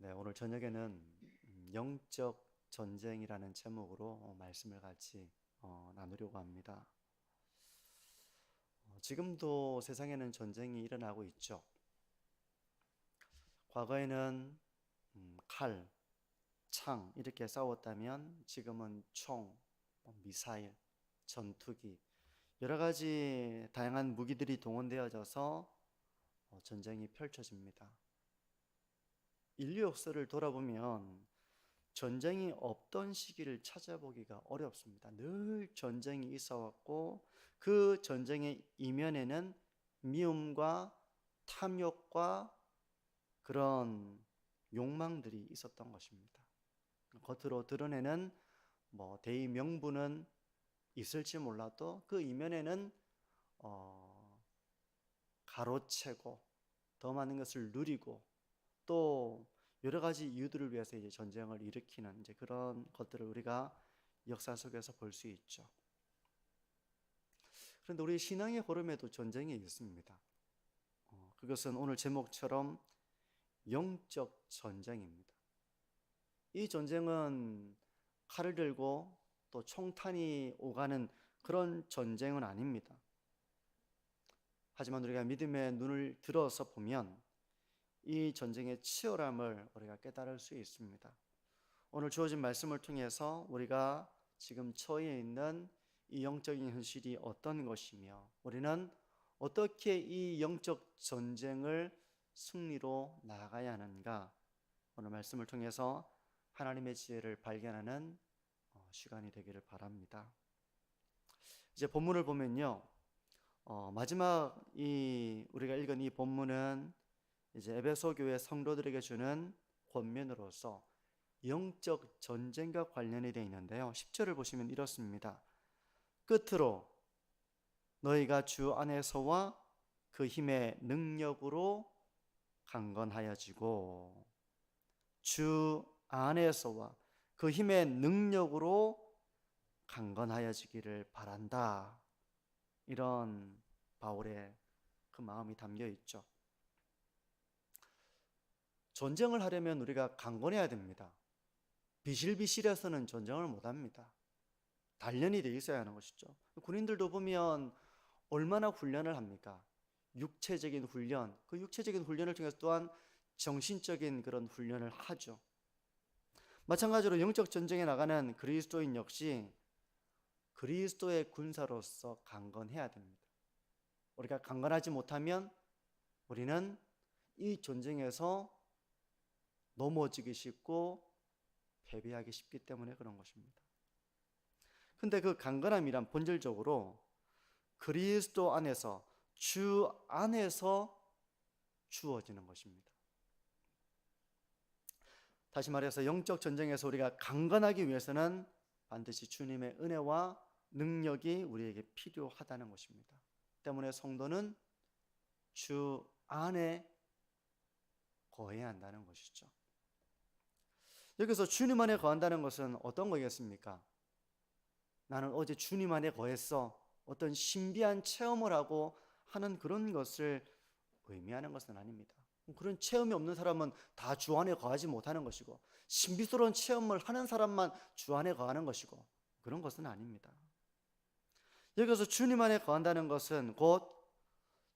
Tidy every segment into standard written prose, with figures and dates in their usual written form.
네, 오늘 저녁에는 영적 전쟁이라는 제목으로 말씀을 같이 나누려고 합니다. 지금도 세상에는 전쟁이 일어나고 있죠. 과거에는 칼, 창 이렇게 싸웠다면 지금은 총, 미사일, 전투기 여러 가지 다양한 무기들이 동원되어져서 전쟁이 펼쳐집니다. 인류 역사를 돌아보면 전쟁이 없던 시기를 찾아보기가 어렵습니다. 늘 전쟁이 있어왔고 그 전쟁의 이면에는 미움과 탐욕과 그런 욕망들이 있었던 것입니다. 겉으로 드러내는 대의 명분은 있을지 몰라도 그 이면에는 가로채고 더 많은 것을 누리고 또 여러 가지 이유들을 위해서 이제 전쟁을 일으키는 이제 그런 것들을 우리가 역사 속에서 볼 수 있죠. 그런데 우리 신앙의 흐름에도 전쟁이 있습니다. 그것은 오늘 제목처럼 영적 전쟁입니다. 이 전쟁은 칼을 들고 또 총탄이 오가는 그런 전쟁은 아닙니다. 하지만 우리가 믿음의 눈을 들어서 보면 이 전쟁의 치열함을 우리가 깨달을 수 있습니다. 오늘 주어진 말씀을 통해서 우리가 지금 처해 있는 이 영적인 현실이 어떤 것이며 우리는 어떻게 이 영적 전쟁을 승리로 나아가야 하는가, 오늘 말씀을 통해서 하나님의 지혜를 발견하는 시간이 되기를 바랍니다. 이제 본문을 보면요, 마지막 우리가 읽은 이 본문은 이제 에베소 교회 성도들에게 주는 권면으로서 영적 전쟁과 관련이 되어 있는데요, 10절을 보시면 이렇습니다. 끝으로 너희가 주 안에서와 그 힘의 능력으로 강건하여지고, 주 안에서와 그 힘의 능력으로 강건하여지기를 바란다. 이런 바울의 그 마음이 담겨 있죠. 전쟁을 하려면 우리가 강건해야 됩니다. 비실비실해서는 전쟁을 못합니다. 단련이 돼 있어야 하는 것이죠. 군인들도 보면 얼마나 훈련을 합니까? 육체적인 훈련, 그 육체적인 훈련을 통해서 또한 정신적인 그런 훈련을 하죠. 마찬가지로 영적 전쟁에 나가는 그리스도인 역시 그리스도의 군사로서 강건해야 됩니다. 우리가 강건하지 못하면 우리는 이 전쟁에서 넘어지기 쉽고 패배하기 쉽기 때문에 그런 것입니다. 근데 그 강건함이란 본질적으로 그리스도 안에서, 주 안에서 주어지는 것입니다. 다시 말해서 영적 전쟁에서 우리가 강건하기 위해서는 반드시 주님의 은혜와 능력이 우리에게 필요하다는 것입니다. 때문에 성도는 주 안에 거해야 한다는 것이죠. 여기서 주님 안에 거한다는 것은 어떤 거겠습니까? 나는 어제 주님 안에 거했어, 어떤 신비한 체험을 하고 하는 그런 것을 의미하는 것은 아닙니다. 그런 체험이 없는 사람은 다 주 안에 거하지 못하는 것이고, 신비스러운 체험을 하는 사람만 주 안에 거하는 것이고, 그런 것은 아닙니다. 여기서 주님 안에 거한다는 것은 곧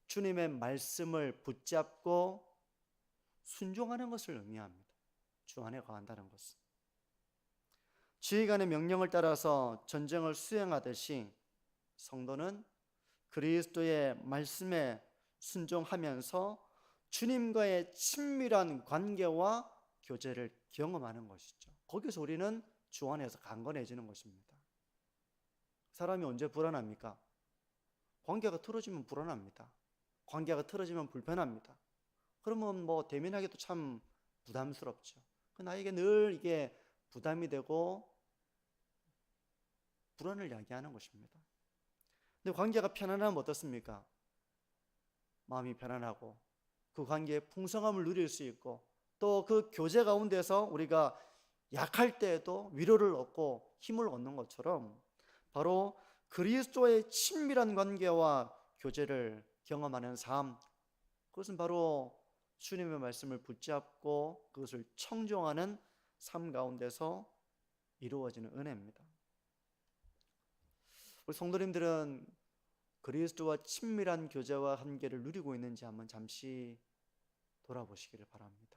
주님의 말씀을 붙잡고 순종하는 것을 의미합니다. 주 안에 거한다는 것은 지휘관의 명령을 따라서 전쟁을 수행하듯이 성도는 그리스도의 말씀에 순종하면서 주님과의 친밀한 관계와 교제를 경험하는 것이죠. 거기서 우리는 주 안에서 강건해지는 것입니다. 사람이 언제 불안합니까? 관계가 틀어지면 불안합니다. 관계가 틀어지면 불편합니다. 그러면 대면하기도 참 부담스럽죠. 나에게 늘 이게 부담이 되고 불안을 야기하는 것입니다. 근데 관계가 편안하면 어떻습니까? 마음이 편안하고 그 관계의 풍성함을 누릴 수 있고, 또 그 교제 가운데서 우리가 약할 때에도 위로를 얻고 힘을 얻는 것처럼 바로 그리스도의 친밀한 관계와 교제를 경험하는 삶, 그것은 바로 주님의 말씀을 붙잡고 그것을 청종하는 삶 가운데서 이루어지는 은혜입니다. 우리 성도님들은 그리스도와 친밀한 교제와 관계를 누리고 있는지 한번 잠시 돌아보시기를 바랍니다.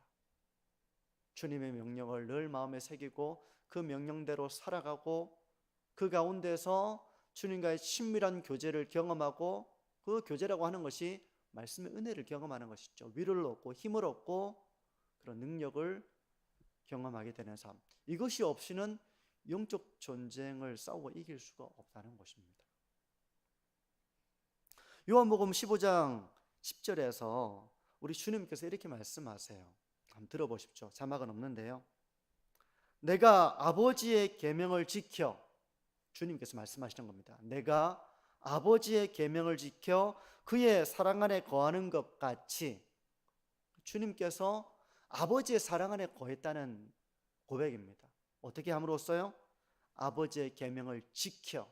주님의 명령을 늘 마음에 새기고 그 명령대로 살아가고 그 가운데서 주님과의 친밀한 교제를 경험하고, 그 교제라고 하는 것이 말씀의 은혜를 경험하는 것이죠. 위로를 얻고 힘을 얻고 그런 능력을 경험하게 되는 삶, 이것이 없이는 영적 전쟁을 싸워 이길 수가 없다는 것입니다. 요한복음 15장 10절에서 우리 주님께서 이렇게 말씀하세요. 한번 들어보십시오. 자막은 없는데요. 내가 아버지의 계명을 지켜, 주님께서 말씀하시는 겁니다. 내가 아버지의 계명을 지켜 그의 사랑 안에 거하는 것 같이, 주님께서 아버지의 사랑 안에 거했다는 고백입니다. 어떻게 함으로써요? 아버지의 계명을 지켜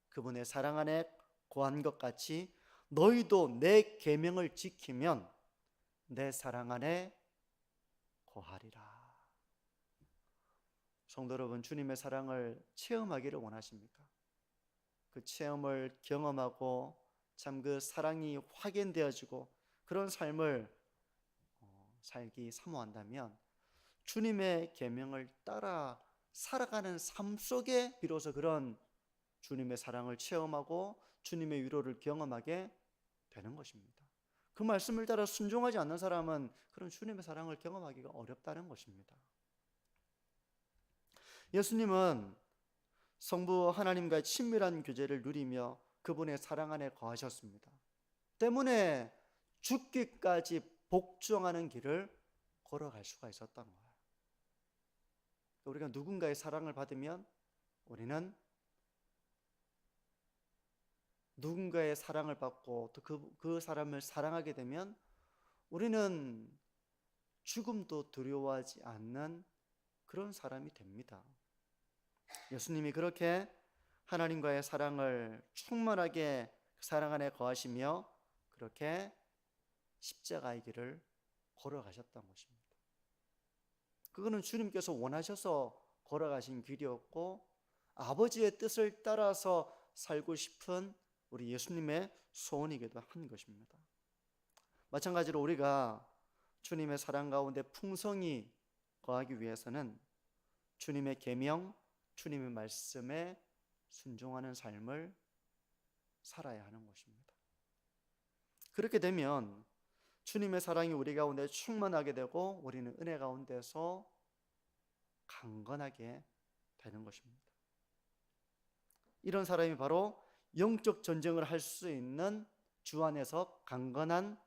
그분의 사랑 안에 거한 것 같이 너희도 내 계명을 지키면 내 사랑 안에 거하리라. 성도 여러분, 주님의 사랑을 체험하기를 원하십니까? 그 체험을 경험하고 참 그 사랑이 확인되어지고 그런 삶을 살기 사모한다면 주님의 계명을 따라 살아가는 삶 속에 비로소 그런 주님의 사랑을 체험하고 주님의 위로를 경험하게 되는 것입니다. 그 말씀을 따라 순종하지 않는 사람은 그런 주님의 사랑을 경험하기가 어렵다는 것입니다. 예수님은 성부 하나님과의 친밀한 교제를 누리며 그분의 사랑 안에 거하셨습니다. 때문에 죽기까지 복종하는 길을 걸어갈 수가 있었던 거예요. 우리가 누군가의 사랑을 받으면, 우리는 누군가의 사랑을 받고 또 그 사람을 사랑하게 되면 우리는 죽음도 두려워하지 않는 그런 사람이 됩니다. 예수님이 그렇게 하나님과의 사랑을 충만하게 사랑 안에 거하시며 그렇게 십자가의 길을 걸어가셨던 것입니다. 그거는 주님께서 원하셔서 걸어가신 길이었고 아버지의 뜻을 따라서 살고 싶은 우리 예수님의 소원이기도 한 것입니다. 마찬가지로 우리가 주님의 사랑 가운데 풍성히 거하기 위해서는 주님의 계명, 주님의 말씀에 순종하는 삶을 살아야 하는 것입니다. 그렇게 되면 주님의 사랑이 우리 가운데 충만하게 되고 우리는 은혜 가운데서 강건하게 되는 것입니다. 이런 사람이 바로 영적 전쟁을 할 수 있는 주 안에서 강건한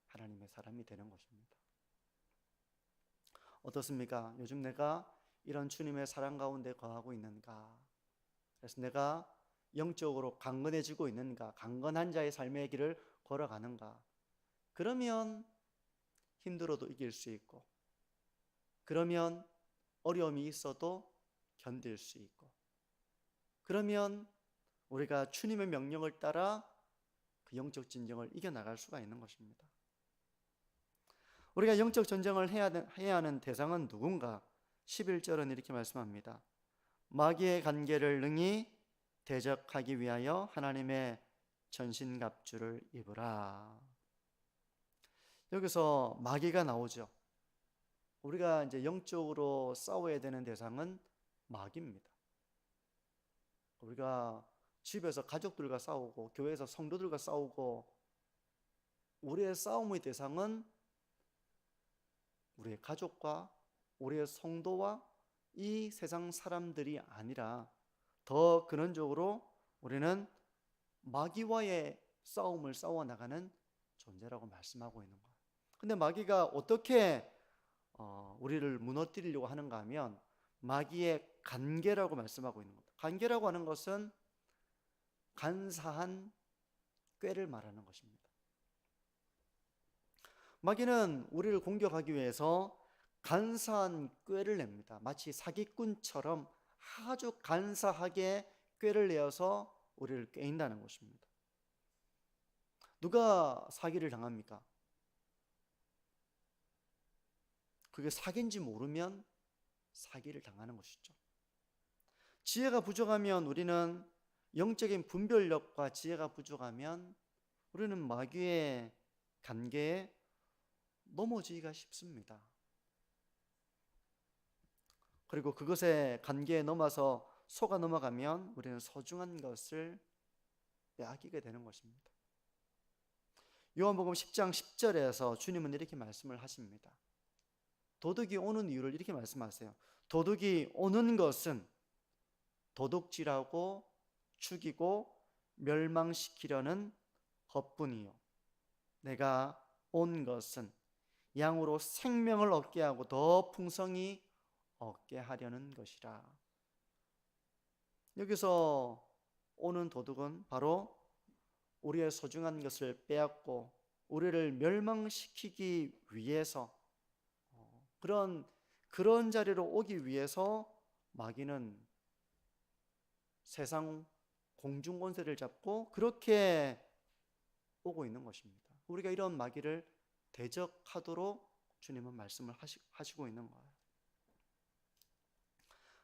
하나님의 사람이 되는 것입니다. 어떻습니까? 요즘 내가 이런 주님의 사랑 가운데 거하고 있는가? 그래서 내가 영적으로 강건해지고 있는가? 강건한 자의 삶의 길을 걸어가는가? 그러면 힘들어도 이길 수 있고, 그러면 어려움이 있어도 견딜 수 있고, 그러면 우리가 주님의 명령을 따라 그 영적 전쟁을 이겨나갈 수가 있는 것입니다. 우리가 영적 전쟁을 해야 하는 대상은 누군가? 11절은 이렇게 말씀합니다. 마귀의 관계를 능히 대적하기 위하여 하나님의 전신갑주를 입으라. 여기서 마귀가 나오죠. 우리가 이제 영적으로 싸워야 되는 대상은 마귀입니다. 우리가 집에서 가족들과 싸우고 교회에서 성도들과 싸우고, 우리의 싸움의 대상은 우리의 가족과 우리의 성도와 이 세상 사람들이 아니라 더 근원적으로 우리는 마귀와의 싸움을 싸워나가는 존재라고 말씀하고 있는 거예요. 근데 마귀가 어떻게 우리를 무너뜨리려고 하는가 하면 마귀의 간계라고 말씀하고 있는 겁니다. 간계라고 하는 것은 간사한 꾀를 말하는 것입니다. 마귀는 우리를 공격하기 위해서 간사한 꾀를 냅니다. 마치 사기꾼처럼 아주 간사하게 꾀를 내어서 우리를 꿰인다는 것입니다. 누가 사기를 당합니까? 그게 사기인지 모르면 사기를 당하는 것이죠. 지혜가 부족하면 우리는 영적인 분별력과 지혜가 부족하면 우리는 마귀의 관계에 넘어지기가 쉽습니다. 그리고 그것의 관계에 넘어서 속아 넘어가면 우리는 소중한 것을 빼앗기게 되는 것입니다. 요한복음 10장 10절에서 주님은 이렇게 말씀을 하십니다. 도둑이 오는 이유를 이렇게 말씀하세요. 도둑이 오는 것은 도둑질하고 죽이고 멸망시키려는 것뿐이요, 내가 온 것은 양으로 생명을 얻게 하고 더 풍성히 얻게 하려는 것이라. 여기서 오는 도둑은 바로 우리의 소중한 것을 빼앗고 우리를 멸망시키기 위해서, 그런 자리로 오기 위해서 마귀는 세상 공중 권세를 잡고 그렇게 오고 있는 것입니다. 우리가 이런 마귀를 대적하도록 주님은 말씀을 하시고 있는 거예요.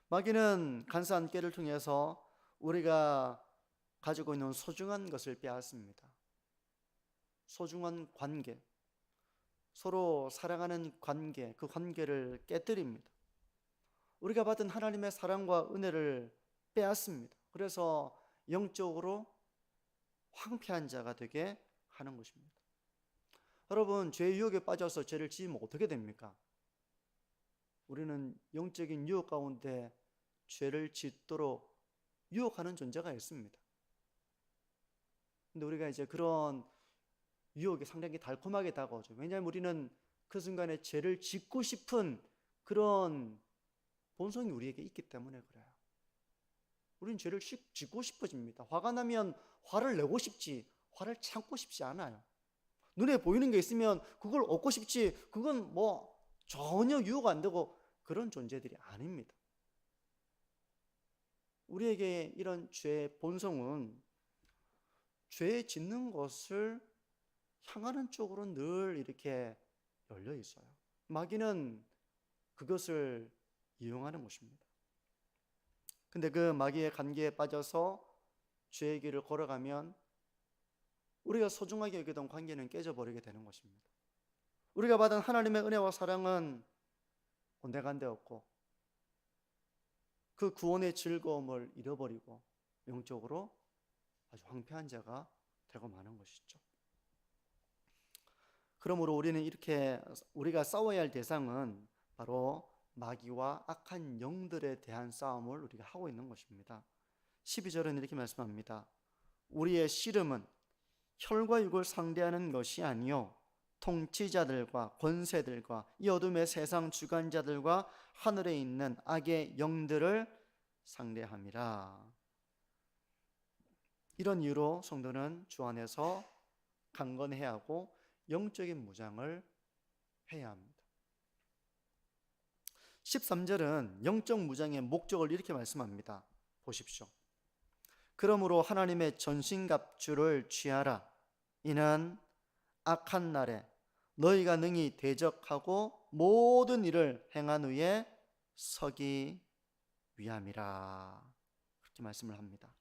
마귀는 간사한 꾀를 통해서 우리가 가지고 있는 소중한 것을 빼앗습니다. 소중한 관계, 서로 사랑하는 관계, 그 관계를 깨뜨립니다. 우리가 받은 하나님의 사랑과 은혜를 빼앗습니다. 그래서 영적으로 황폐한 자가 되게 하는 것입니다. 여러분, 죄의 유혹에 빠져서 죄를 지으면 어떻게 됩니까? 우리는 영적인 유혹 가운데 죄를 짓도록 유혹하는 존재가 있습니다. 근데 우리가 이제 그런 유혹이 상당히 달콤하게 다가오죠. 왜냐하면 우리는 그 순간에 죄를 짓고 싶은 그런 본성이 우리에게 있기 때문에 그래요. 우리는 죄를 짓고 싶어집니다. 화가 나면 화를 내고 싶지, 화를 참고 싶지 않아요. 눈에 보이는 게 있으면 그걸 얻고 싶지, 그건 뭐 전혀 유혹 안 되고 그런 존재들이 아닙니다. 우리에게 이런 죄의 본성은 죄 짓는 것을 향하는 쪽으로 늘 이렇게 열려 있어요. 마귀는 그것을 이용하는 것입니다. 근데 그 마귀의 관계에 빠져서 죄의 길을 걸어가면 우리가 소중하게 여기던 관계는 깨져버리게 되는 것입니다. 우리가 받은 하나님의 은혜와 사랑은 온데간데 없고 그 구원의 즐거움을 잃어버리고 영적으로 아주 황폐한 자가 되고 마는 것이죠. 그러므로 우리는 이렇게 우리가 싸워야 할 대상은 바로 마귀와 악한 영들에 대한 싸움을 우리가 하고 있는 것입니다. 12절은 이렇게 말씀합니다. 우리의 씨름은 혈과 육을 상대하는 것이 아니요 통치자들과 권세들과 이 어둠의 세상 주관자들과 하늘에 있는 악의 영들을 상대함이라. 이런 이유로 성도는 주 안에서 강건해야 하고 영적인 무장을 해야 합니다. 13절은 영적 무장의 목적을 이렇게 말씀합니다. 보십시오. 그러므로 하나님의 전신갑주를 취하라. 이는 악한 날에 너희가 능히 대적하고 모든 일을 행한 후에 서기 위함이라. 그렇게 말씀을 합니다.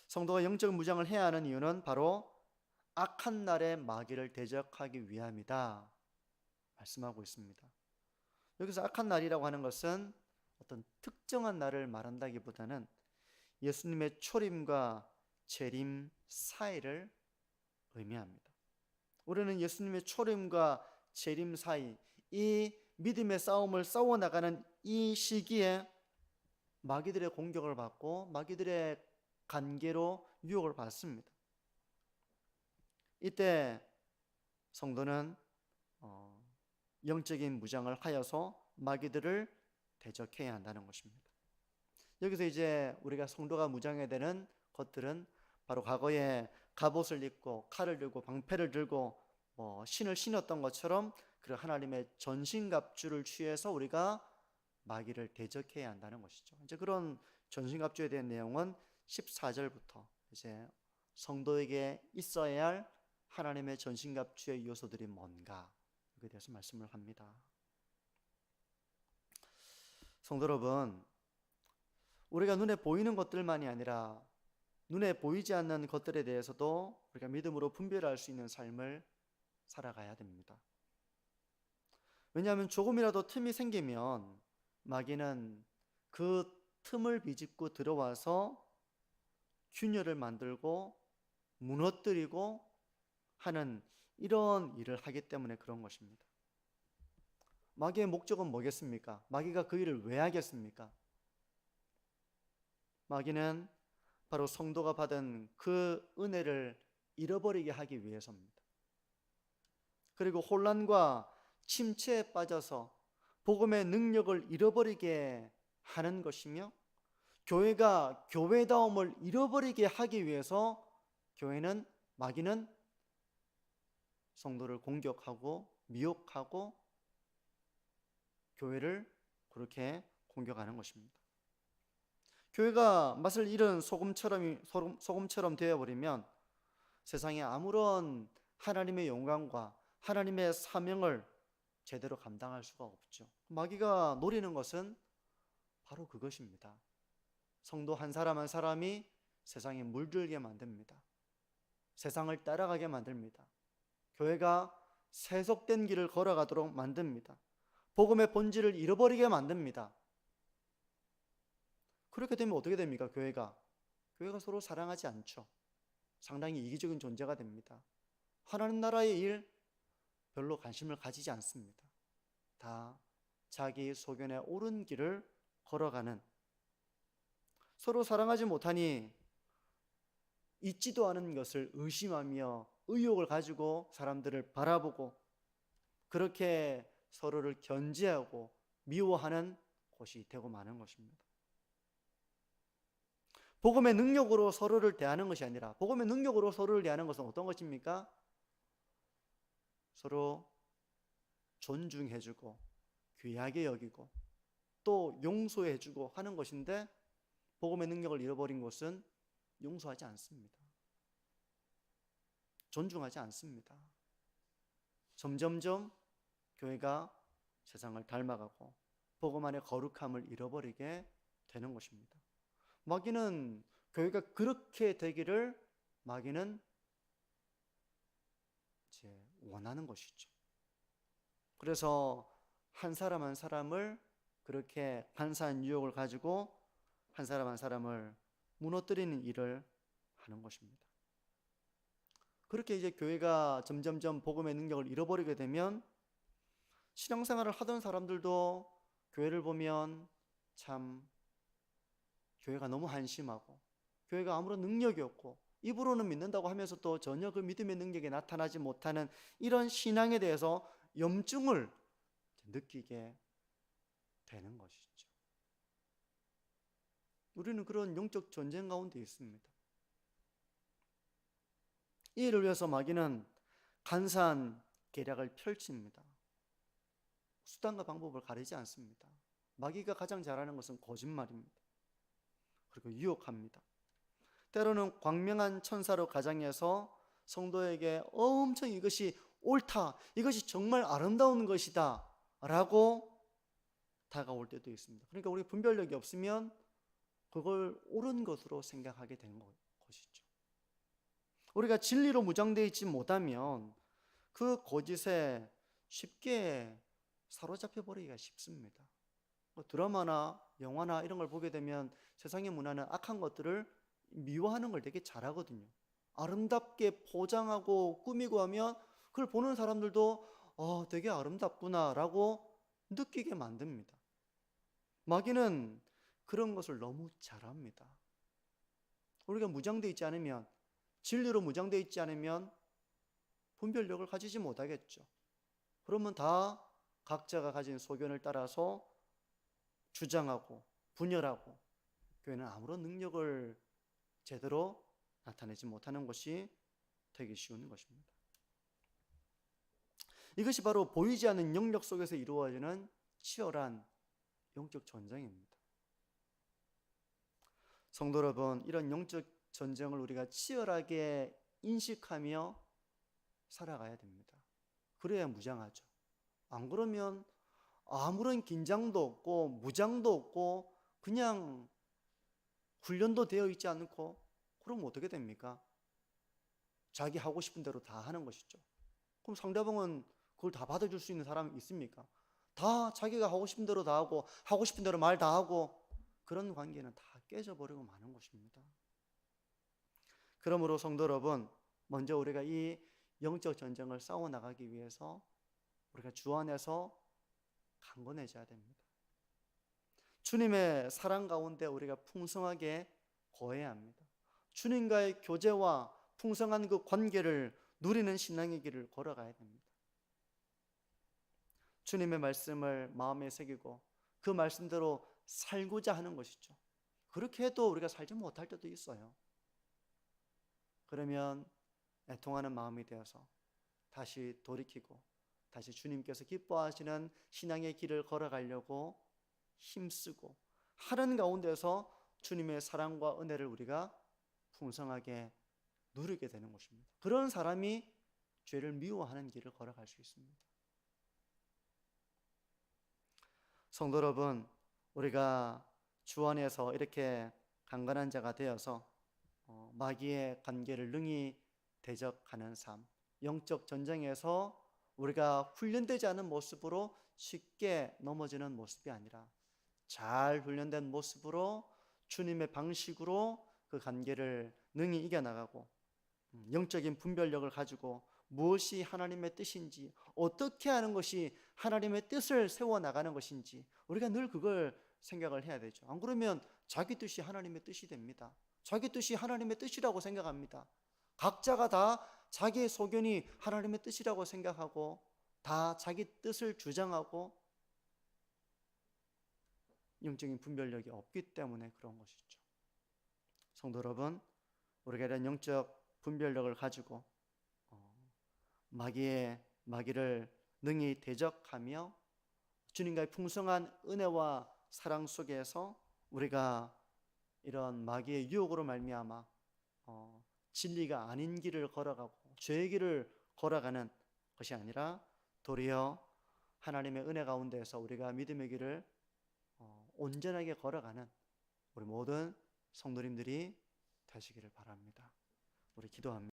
성도가 영적 무장을 해야 하는 이유는 바로 악한 날에 마귀를 대적하기 위함이다 말씀하고 있습니다. 여기서 악한 날이라고 하는 것은 어떤 특정한 날을 말한다기보다는 예수님의 초림과 재림 사이를 의미합니다. 우리는 예수님의 초림과 재림 사이, 이 믿음의 싸움을 싸워나가는 이 시기에 마귀들의 공격을 받고 마귀들의 관계로 유혹을 받습니다. 이때 성도는 영적인 무장을 하여서 마귀들을 대적해야 한다는 것입니다. 여기서 이제 우리가 성도가 무장해야 되는 것들은 바로 과거에 갑옷을 입고 칼을 들고 방패를 들고 신을 신었던 것처럼 그 하나님의 전신갑주를 취해서 우리가 마귀를 대적해야 한다는 것이죠. 이제 그런 전신갑주에 대한 내용은 14절부터 이제 성도에게 있어야 할 하나님의 전신갑주의 요소들이 뭔가 여기에 대해서 말씀을 합니다. 성도 여러분, 우리가 눈에 보이는 것들만이 아니라 눈에 보이지 않는 것들에 대해서도 우리가 믿음으로 분별할 수 있는 삶을 살아가야 됩니다. 왜냐하면 조금이라도 틈이 생기면 마귀는 그 틈을 비집고 들어와서 균열을 만들고 무너뜨리고 하는 이런 일을 하기 때문에 그런 것입니다. 마귀의 목적은 뭐겠습니까? 마귀가 그 일을 왜 하겠습니까? 마귀는 바로 성도가 받은 그 은혜를 잃어버리게 하기 위해서입니다. 그리고 혼란과 침체에 빠져서 복음의 능력을 잃어버리게 하는 것이며, 교회가 교회다움을 잃어버리게 하기 위해서 마귀는 성도를 공격하고 미혹하고 교회를 그렇게 공격하는 것입니다. 교회가 맛을 잃은 소금처럼 되어버리면 세상에 아무런 하나님의 영광과 하나님의 사명을 제대로 감당할 수가 없죠. 마귀가 노리는 것은 바로 그것입니다. 성도 한 사람 한 사람이 세상에 물들게 만듭니다. 세상을 따라가게 만듭니다. 교회가 세속된 길을 걸어가도록 만듭니다. 복음의 본질을 잃어버리게 만듭니다. 그렇게 되면 어떻게 됩니까? 교회가 서로 사랑하지 않죠. 상당히 이기적인 존재가 됩니다. 하나님 나라의 일 별로 관심을 가지지 않습니다. 다 자기 소견에 옳은 길을 걸어가는, 서로 사랑하지 못하니 있지도 않은 것을 의심하며 의욕을 가지고 사람들을 바라보고 그렇게 서로를 견제하고 미워하는 곳이 되고 마는 것입니다. 복음의 능력으로 서로를 대하는 것이 아니라, 복음의 능력으로 서로를 대하는 것은 어떤 것입니까? 서로 존중해주고 귀하게 여기고 또 용서해주고 하는 것인데, 복음의 능력을 잃어버린 것은 용서하지 않습니다. 존중하지 않습니다. 점점점 교회가 세상을 닮아가고 복음 안의 거룩함을 잃어버리게 되는 것입니다. 마귀는 교회가 그렇게 되기를 마귀는 이제 원하는 것이죠. 그래서 한 사람 한 사람을 그렇게 간사한 유혹을 가지고 한 사람 한 사람을 무너뜨리는 일을 하는 것입니다. 그렇게 이제 교회가 점점점 복음의 능력을 잃어버리게 되면 신앙생활을 하던 사람들도 교회를 보면 참 교회가 너무 한심하고 교회가 아무런 능력이 없고 입으로는 믿는다고 하면서 또 전혀 그 믿음의 능력이 나타나지 못하는 이런 신앙에 대해서 염증을 느끼게 되는 것이죠. 우리는 그런 영적 전쟁 가운데 있습니다. 이 일을 위해서 마귀는 간사한 계략을 펼칩니다. 수단과 방법을 가리지 않습니다. 마귀가 가장 잘하는 것은 거짓말입니다. 그리고 유혹합니다. 때로는 광명한 천사로 가장해서 성도에게 엄청 이것이 옳다, 이것이 정말 아름다운 것이다 라고 다가올 때도 있습니다. 그러니까 우리 분별력이 없으면 그걸 옳은 것으로 생각하게 되는 것이죠. 우리가 진리로 무장되어 있지 못하면 그 거짓에 쉽게 사로잡혀 버리기가 쉽습니다. 드라마나 영화나 이런 걸 보게 되면 세상의 문화는 악한 것들을 미워하는 걸 되게 잘하거든요. 아름답게 포장하고 꾸미고 하면 그걸 보는 사람들도 되게 아름답구나 라고 느끼게 만듭니다. 마귀는 그런 것을 너무 잘합니다. 우리가 무장되어 있지 않으면, 진리로 무장되어 있지 않으면 분별력을 가지지 못하겠죠. 그러면 다 각자가 가진 소견을 따라서 주장하고 분열하고 교회는 아무런 능력을 제대로 나타내지 못하는 것이 되기 쉬운 것입니다. 이것이 바로 보이지 않는 영역 속에서 이루어지는 치열한 영적 전쟁입니다. 성도 여러분, 이런 영적 전쟁을 우리가 치열하게 인식하며 살아가야 됩니다. 그래야 무장하죠. 안 그러면 아무런 긴장도 없고 무장도 없고 그냥 훈련도 되어 있지 않고 그러면 어떻게 됩니까? 자기 하고 싶은 대로 다 하는 것이죠. 그럼 상대방은 그걸 다 받아줄 수 있는 사람이 있습니까? 다 자기가 하고 싶은 대로 다 하고 하고 싶은 대로 말 다 하고 그런 관계는 다 깨져버리고 마는 것입니다. 그러므로 성도 여러분, 먼저 우리가 이 영적 전쟁을 싸워나가기 위해서 우리가 주 안에서 강건해져야 됩니다. 주님의 사랑 가운데 우리가 풍성하게 거해야 합니다. 주님과의 교제와 풍성한 그 관계를 누리는 신앙의 길을 걸어가야 됩니다. 주님의 말씀을 마음에 새기고 그 말씀대로 살고자 하는 것이죠. 그렇게 해도 우리가 살지 못할 때도 있어요. 그러면 애통하는 마음이 되어서 다시 돌이키고 다시 주님께서 기뻐하시는 신앙의 길을 걸어가려고 힘쓰고 하는 가운데서 주님의 사랑과 은혜를 우리가 풍성하게 누리게 되는 것입니다. 그런 사람이 죄를 미워하는 길을 걸어갈 수 있습니다. 성도 여러분, 우리가 주 안에서 이렇게 강건한 자가 되어서 마귀의 관계를 능히 대적하는 삶, 영적 전쟁에서 우리가 훈련되지 않은 모습으로 쉽게 넘어지는 모습이 아니라 잘 훈련된 모습으로 주님의 방식으로 그 관계를 능히 이겨나가고 영적인 분별력을 가지고 무엇이 하나님의 뜻인지, 어떻게 하는 것이 하나님의 뜻을 세워나가는 것인지 우리가 늘 그걸 생각을 해야 되죠. 안 그러면 자기 뜻이 하나님의 뜻이 됩니다. 자기 뜻이 하나님의 뜻이라고 생각합니다. 각자가 다 자기의 소견이 하나님의 뜻이라고 생각하고 다 자기 뜻을 주장하고 영적인 분별력이 없기 때문에 그런 것이죠. 성도 여러분, 우리가 이런 영적 분별력을 가지고 마귀를 능히 대적하며 주님과의 풍성한 은혜와 사랑 속에서 우리가 이런 마귀의 유혹으로 말미암아 진리가 아닌 길을 걸어가고 죄의 길을 걸어가는 것이 아니라 도리어 하나님의 은혜 가운데서 우리가 믿음의 길을 온전하게 걸어가는 우리 모든 성도님들이 되시기를 바랍니다. 우리 기도합니다.